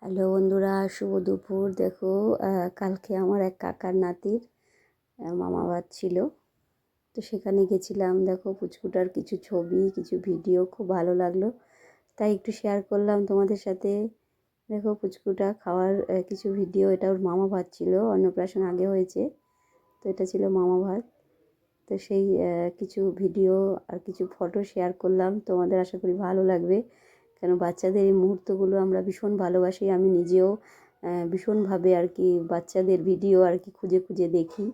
Hello বন্ধুরা, শুভ দুপুর। দেখো, কালকে আমার এক কাকার নাতির মামা ভাত ছিল, তো সেখানে গেছিলাম। দেখো, পুচকুটার কিছু ছবি, কিছু ভিডিও খুব ভালো লাগলো, তাই একটু শেয়ার করলাম তোমাদের সাথে। দেখো, পুচকুটা খাওয়ার কিছু ভিডিও। এটা ওর মামা ভাত ছিল, অন্নপ্রাশন আগে হয়েছে, তো এটা ছিল মামা ভাত। তো সেই কিছু ভিডিও আর কিছু ফটো শেয়ার করলাম তোমাদের, আশা করি ভালো লাগবে। কেন বাচ্চাদের এই মুহূর্তগুলো আমরা ভীষণ ভালোবাসি। আমি নিজেও ভীষণভাবে আর কি বাচ্চাদের ভিডিও আর কি খুঁজে খুঁজে দেখি।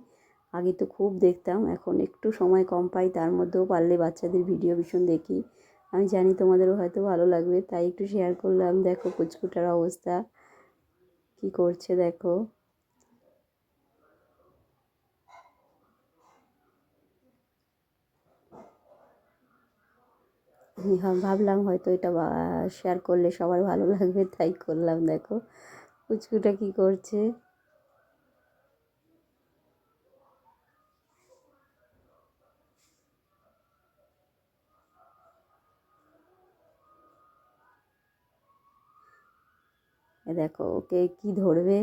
আগে তো খুব দেখতাম, এখন একটু সময় কম পাই, তার মধ্যেও পারলে বাচ্চাদের ভিডিও ভীষণ দেখি। আমি জানি তোমাদেরও হয়তো ভালো লাগবে, তাই একটু শেয়ার করলাম। দেখো পুচকুটার অবস্থা কি করছে, দেখো। আমি ভাবলাম হয়তো এটা শেয়ার করলে সবার ভালো লাগবে, তাই করলাম। দেখো পুচকুটা কি করছে। দেখো ওকে কি ধরবে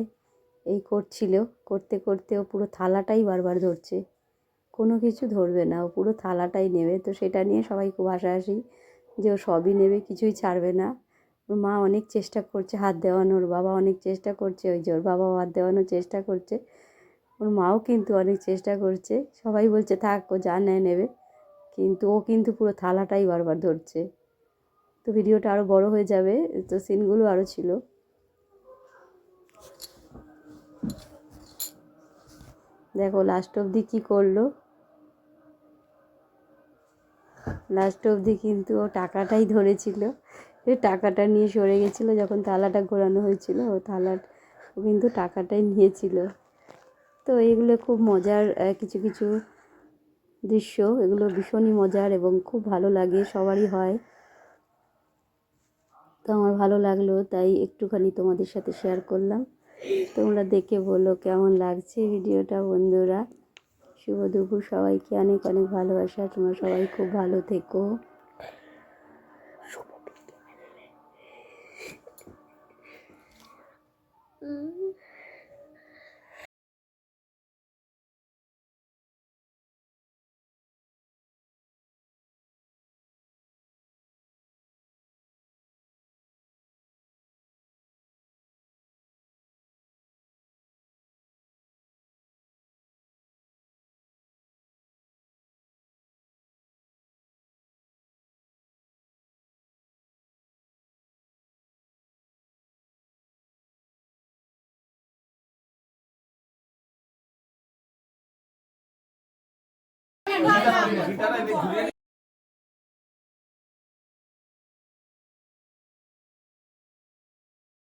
এই করছিল, করতে করতে ও পুরো থালাটাই বারবার ধরছে। কোনো কিছু ধরবে না, ও পুরো থালাটাই নেবে। তো সেটা নিয়ে সবাই খুব হাসাহাসি যে ও সবই নেবে, কিছুই ছাড়বে না। ওর মা অনেক চেষ্টা করছে হাত দেওয়ানোর, বাবা অনেক চেষ্টা করছে, ওই যে ওর বাবাও হাত দেওয়ানোর চেষ্টা করছে, ওর মাও কিন্তু অনেক চেষ্টা করছে। সবাই বলছে থাক, ও যা নেয় নেবে, কিন্তু ও কিন্তু পুরো থালাটাই বারবার ধরছে। তো ভিডিওটা আরও বড় হয়ে যাবে, তো সিনগুলো আরও ছিল। দেখো লাস্ট অবধি কী করলো। লাস্ট অবধি কিন্তু ও টাকাটাই ধরেছিল, এ টাকাটা নিয়ে সরে গেছিলো যখন থালাটা ঘোরানো হয়েছিল। ও কিন্তু টাকাটাই নিয়েছিল। তো এগুলো খুব মজার কিছু কিছু দৃশ্য, এগুলো ভীষণই মজার এবং খুব ভালো লাগে, সবারই হয়। তো আমার ভালো লাগলো, তাই একটুখানি তোমাদের সাথে শেয়ার করলাম। তোমরা দেখে বলো কেমন লাগছে ভিডিওটা বন্ধুরা। শুভ দুপুর, সবাইকে অনেক অনেক ভালোবাসা। তোমরা সবাই খুব ভালো থেকো।